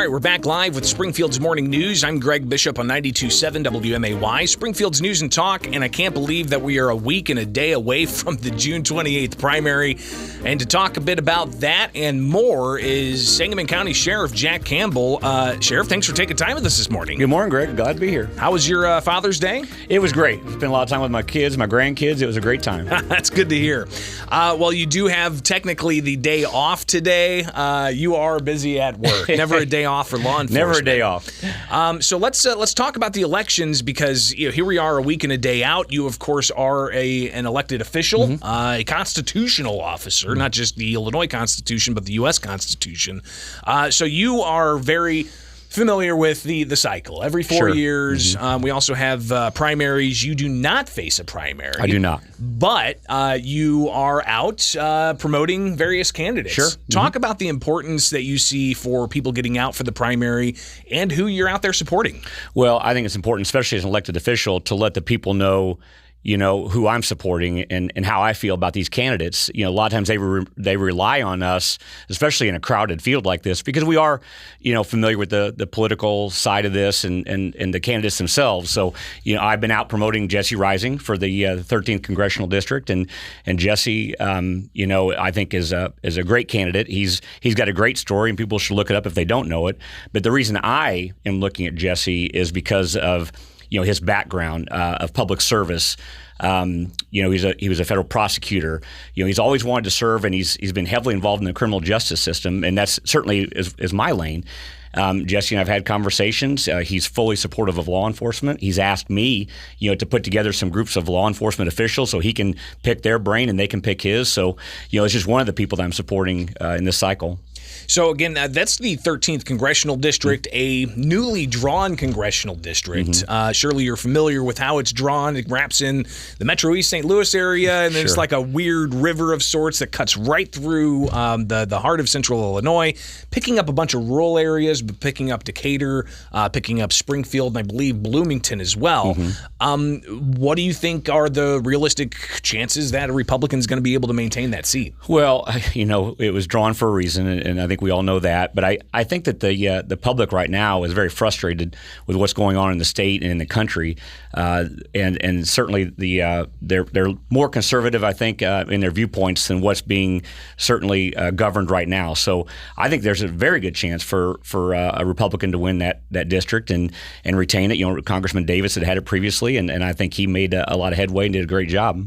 right, we're back live with Springfield's Morning News. I'm Greg Bishop on 92.7 WMAY, Springfield's News and Talk, and I can't believe that we are a week and a day away from the June 28th primary. And to talk a bit about that and more is Sangamon County Sheriff Jack Campbell. Sheriff, thanks for taking time with us this morning. Good morning, Greg. Glad to be here. How was your Father's Day? It was great. Spent a lot of time with my kids, my grandkids. It was a great time. That's good to hear. Well, you do have technically the day off today. You are busy at work. Never a day off for law enforcement. Never a day off. So let's talk about the elections because here we are a week and a day out. You, of course, are an elected official, a constitutional officer, not just the Illinois Constitution, but the U.S. Constitution. So you are very familiar with the cycle. Every 4 years, we also have primaries. You do not face a primary. I do not. But you are out promoting various candidates. Sure. Talk about the importance that you see for people getting out for the primary and who you're out there supporting. Well, I think it's important, especially as an elected official, to let the people know who I'm supporting and how I feel about these candidates. A lot of times they rely on us, especially in a crowded field like this, because we are, familiar with the political side of this and the candidates themselves. So, I've been out promoting Jesse Rising for the 13th Congressional District, and Jesse, I think is a great candidate. He's got a great story, and people should look it up if they don't know it. But the reason I am looking at Jesse is because of his background of public service. He was a federal prosecutor. He's always wanted to serve, and he's been heavily involved in the criminal justice system, and that's certainly is my lane. Jesse and I've had conversations. He's fully supportive of law enforcement. He's asked me, to put together some groups of law enforcement officials so he can pick their brain and they can pick his. So, it's just one of the people that I'm supporting in this cycle. So, again, that's the 13th Congressional District, a newly drawn Congressional District. Surely you're familiar with how it's drawn. It wraps in the Metro East St. Louis area, and then it's like a weird river of sorts that cuts right through the heart of central Illinois, picking up a bunch of rural areas, but picking up Decatur, picking up Springfield, and I believe Bloomington as well. What do you think are the realistic chances that a Republican's going to be able to maintain that seat? Well, it was drawn for a reason, and I think we all know that. But I think that the public right now is very frustrated with what's going on in the state and in the country, and certainly they're more conservative, I think, in their viewpoints than what's being certainly governed right now. So I think there's a very good chance for a Republican to win that district and retain it. Congressman Davis had it previously, and I think he made a lot of headway and did a great job.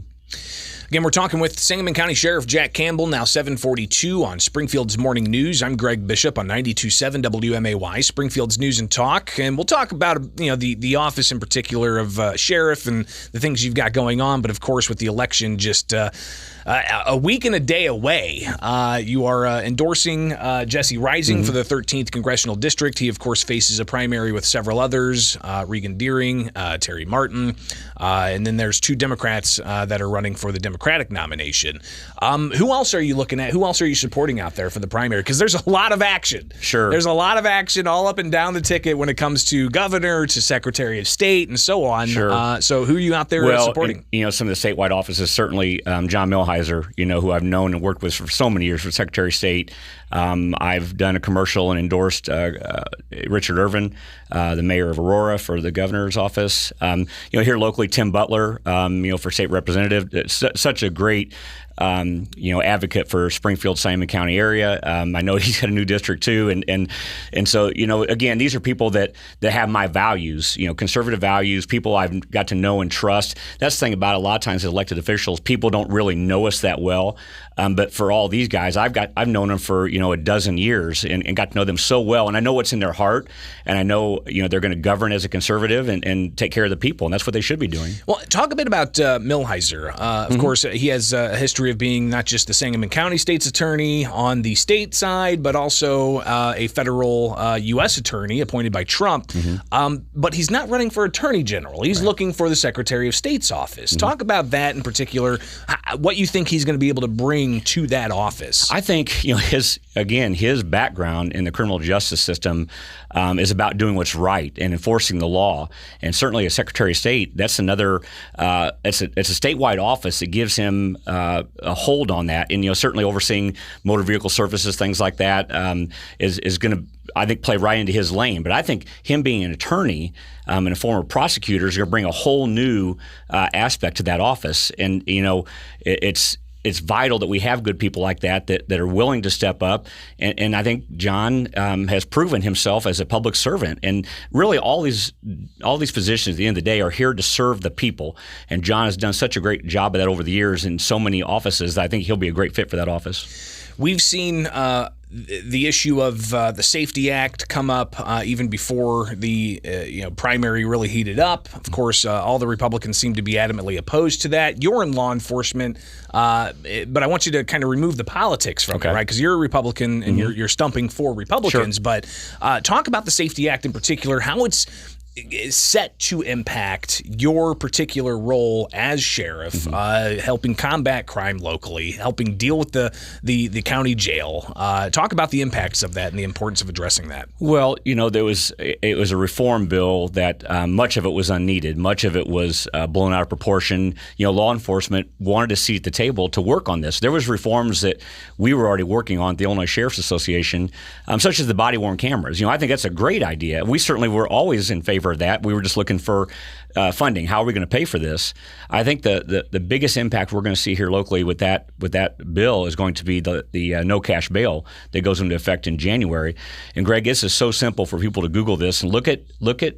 Again, we're talking with Sangamon County Sheriff Jack Campbell, now 7:42 on Springfield's Morning News. I'm Greg Bishop on 92.7 WMAY, Springfield's News and Talk. And we'll talk about, the office in particular of sheriff and the things you've got going on. But, of course, with the election just a week and a day away, you are endorsing Jesse Rising for the 13th Congressional District. He, of course, faces a primary with several others, Regan Deering, Terry Martin, and then there's two Democrats that are running for the Democratic nomination. Who else are you looking at? Who else are you supporting out there for the primary? Because there's a lot of action. Sure. There's a lot of action all up and down the ticket when it comes to governor, to Secretary of State, and so on. Sure. So who are you out there supporting? Some of the statewide offices, certainly John Milheiser, who I've known and worked with for so many years for Secretary of State. I've done a commercial and endorsed Richard Irvin, the mayor of Aurora, for the governor's office. Here locally, Tim Butler, for state representative. It's such a great advocate for Springfield, Sangamon County area. I know he's got a new district too, and so again, these are people that have my values, conservative values, people I've got to know and trust. That's the thing about a lot of times as elected officials, people don't really know us that well. But for all these guys, I've known them for a dozen years and got to know them so well, and I know what's in their heart, and I know they're going to govern as a conservative and take care of the people, and that's what they should be doing. Well, talk a bit about Milheiser. Of course, he has a history of being not just the Sangamon County State's attorney on the state side, but also a federal U.S. attorney appointed by Trump. But he's not running for attorney general. He's looking for the Secretary of State's office. Talk about that in particular. What you think he's going to be able to bring to that office? I think his again, his background in the criminal justice system is about doing what's right and enforcing the law. And certainly as Secretary of State, that's another, it's a statewide office that gives him a hold on that. And, certainly overseeing motor vehicle services, things like that, is going to, I think, play right into his lane. But I think him being an attorney and a former prosecutor is going to bring a whole new aspect to that office. And, it's vital that we have good people like that are willing to step up. And I think John has proven himself as a public servant. And really all these positions at the end of the day are here to serve the people. And John has done such a great job of that over the years in so many offices that I think he'll be a great fit for that office. We've seen the issue of the Safety Act come up even before the primary really heated up. Of course, all the Republicans seem to be adamantly opposed to that. You're in law enforcement, but I want you to kind of remove the politics from it, right? Because you're a Republican and you're stumping for Republicans. Sure. But talk about the Safety Act in particular, how it's set to impact your particular role as sheriff, helping combat crime locally, helping deal with the county jail. Talk about the impacts of that and the importance of addressing that. Well, it was a reform bill that much of it was unneeded. Much of it was blown out of proportion. Law enforcement wanted a seat at the table to work on this. There was reforms that we were already working on at the Illinois Sheriff's Association, such as the body-worn cameras. I think that's a great idea. We certainly were always in favor of that. We were just looking for funding. How are we going to pay for this? I think the biggest impact we're going to see here locally with that bill is going to be the no cash bail that goes into effect in January. And Greg, this is so simple for people to Google this and look at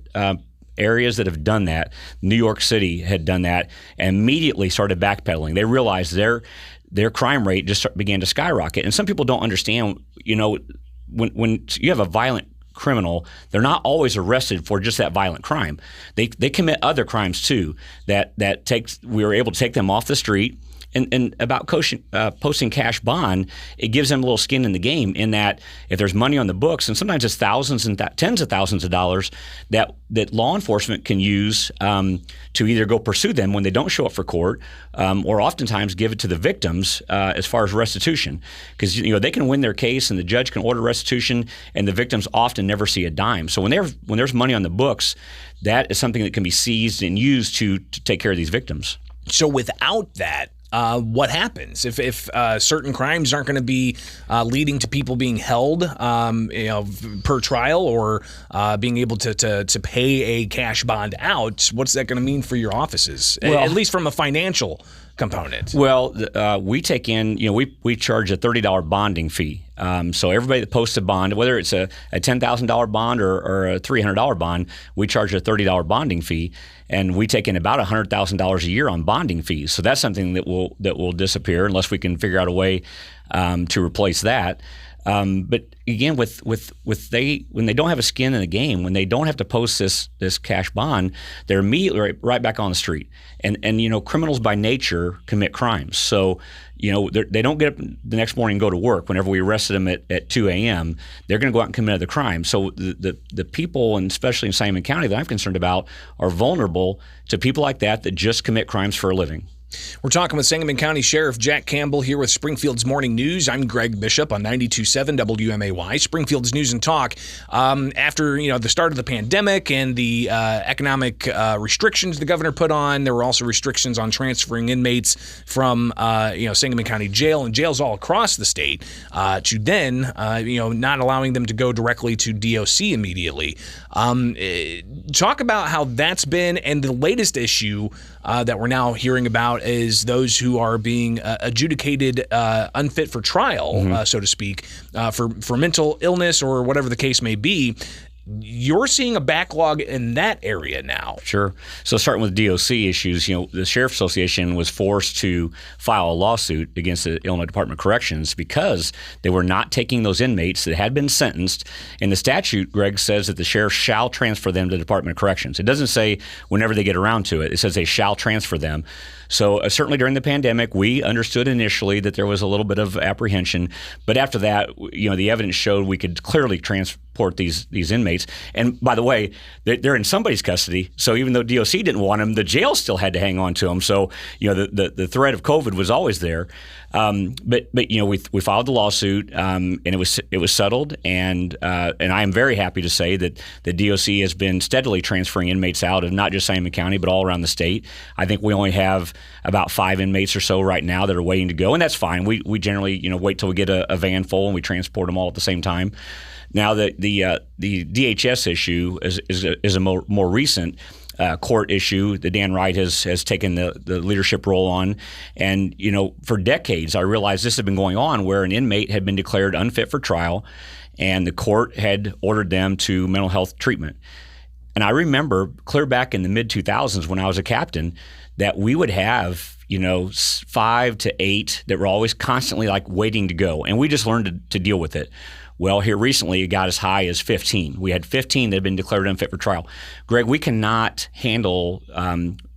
areas that have done that. New York City had done that and immediately started backpedaling. They realized their crime rate just began to skyrocket. And some people don't understand. When you have a violent criminal, they're not always arrested for just that violent crime. They commit other crimes too. We were able to take them off the street. And about posting cash bond, it gives them a little skin in the game in that if there's money on the books, and sometimes it's thousands and tens of thousands of dollars that law enforcement can use to either go pursue them when they don't show up for court, or oftentimes give it to the victims as far as restitution. Because they can win their case and the judge can order restitution, and the victims often never see a dime. So when there's money on the books, that is something that can be seized and used to take care of these victims. So without that, what happens if certain crimes aren't going to be leading to people being held, per trial, or being able to pay a cash bond out? What's that going to mean for your offices, at least from a financial component? Well, we take in, we charge a $30 bonding fee. So everybody that posts a bond, whether it's a $10,000 bond or a $300 bond, we charge a $30 bonding fee, and we take in about $100,000 a year on bonding fees. So that's something that will disappear unless we can figure out a way to replace that. But again, when they don't have a skin in the game, when they don't have to post this cash bond, they're immediately right back on the street. And criminals by nature commit crimes. So they don't get up the next morning and go to work. Whenever we arrested them at 2 a.m., they're going to go out and commit other crimes. So the people, and especially in Sangamon County, that I'm concerned about, are vulnerable to people like that just commit crimes for a living. We're talking with Sangamon County Sheriff Jack Campbell here with Springfield's Morning News. I'm Greg Bishop on 92.7 WMAY, Springfield's News and Talk. After the start of the pandemic and the economic restrictions the governor put on, there were also restrictions on transferring inmates from Sangamon County Jail and jails all across the state to then not allowing them to go directly to DOC immediately. Talk about how that's been, and the latest issue that we're now hearing about is those who are being adjudicated unfit for trial, so to speak, for mental illness or whatever the case may be. You're seeing a backlog in that area now. Sure. So starting with DOC issues, the Sheriff's Association was forced to file a lawsuit against the Illinois Department of Corrections because they were not taking those inmates that had been sentenced. And the statute, Greg, says that the sheriff shall transfer them to the Department of Corrections. It doesn't say whenever they get around to it. It says they shall transfer them. So certainly during the pandemic, we understood initially that there was a little bit of apprehension. But after that, the evidence showed we could clearly transport these inmates. And by the way, they're in somebody's custody. So even though DOC didn't want them, the jail still had to hang on to them. So the threat of COVID was always there. But we filed the lawsuit, and it was settled. And I am very happy to say that the DOC has been steadily transferring inmates out of not just Sangamon County, but all around the state. I think we only have about 5 inmates or so right now that are waiting to go, and that's fine. We generally wait till we get a van full and we transport them all at the same time. Now the DHS issue is a more recent court issue that Dan Wright has taken the leadership role on. And, for decades, I realized this had been going on where an inmate had been declared unfit for trial and the court had ordered them to mental health treatment. And I remember clear back in the mid-2000s when I was a captain that we would have 5 to 8 that were always constantly waiting to go. And we just learned to deal with it. Well, here recently, it got as high as 15. We had 15 that had been declared unfit for trial. Greg, we cannot handle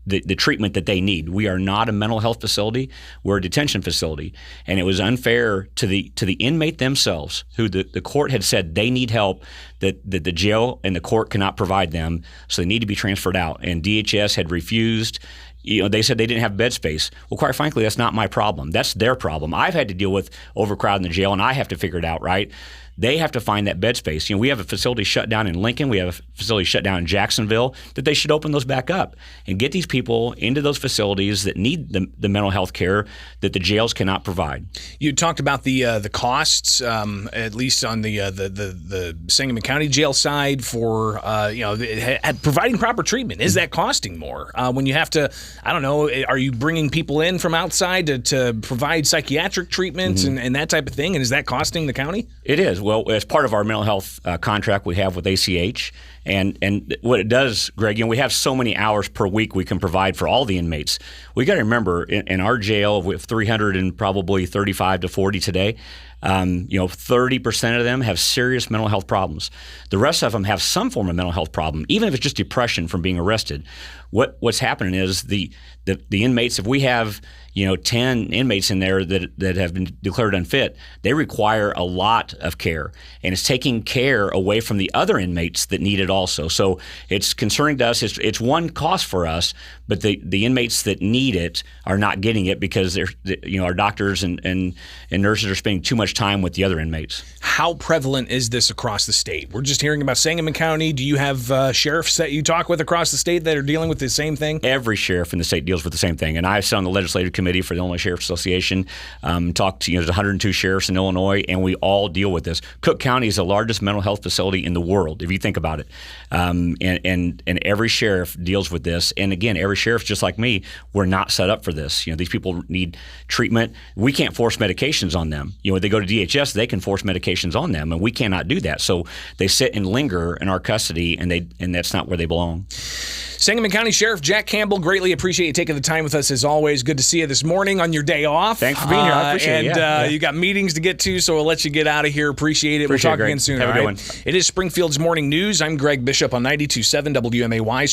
the treatment that they need. We are not a mental health facility. We're a detention facility. And it was unfair to the inmate themselves, who the court had said they need help, that the jail and the court cannot provide them, so they need to be transferred out. And DHS had refused. They said they didn't have bed space. Well, quite frankly, that's not my problem. That's their problem. I've had to deal with overcrowding the jail, and I have to figure it out, right? They have to find that bed space. We have a facility shut down in Lincoln. We have a facility shut down in Jacksonville. That they should open those back up and get these people into those facilities that need the mental health care that the jails cannot provide. You talked about the costs, at least on the Sangamon County jail side, for providing proper treatment. Is that costing more when you have to? I don't know. Are you bringing people in from outside to provide psychiatric treatments and that type of thing? And is that costing the county? It is. Well, as part of our mental health contract we have with ACH, and what it does, Greg, we have so many hours per week we can provide for all the inmates. We got to remember, in our jail, we have 300 and probably 35 to 40 today. 30% of them have serious mental health problems. The rest of them have some form of mental health problem, even if it's just depression from being arrested. What's happening is the inmates, if we have 10 inmates in there that have been declared unfit, they require a lot of care, and it's taking care away from the other inmates that need it also. So it's concerning to us. It's one cost for us, but the inmates that need it are not getting it because our doctors and nurses are spending too much time with the other inmates. How prevalent is this across the state? We're just hearing about Sangamon County. Do you have sheriffs that you talk with across the state that are dealing with the same thing? Every sheriff in the state deals with the same thing, and I sit on the legislative committee for the Illinois Sheriff's Association. Talked to there's 102 sheriffs in Illinois, and we all deal with this. Cook County is the largest mental health facility in the world, if you think about it, and every sheriff deals with this. And again, every sheriff, just like me, we're not set up for this. These people need treatment. We can't force medications on them. When they go to DHS, they can force medications on them, and we cannot do that. So they sit and linger in our custody, and that's not where they belong. Sangamon County Sheriff Jack Campbell, greatly appreciate you taking the time with us as always. Good to see you this morning on your day off. Thanks for being here. I appreciate it. And you got meetings to get to, so we'll let you get out of here. Appreciate it. We'll talk again soon. Have a good one. It is Springfield's Morning News. I'm Greg Bishop on 92.7 WMAY.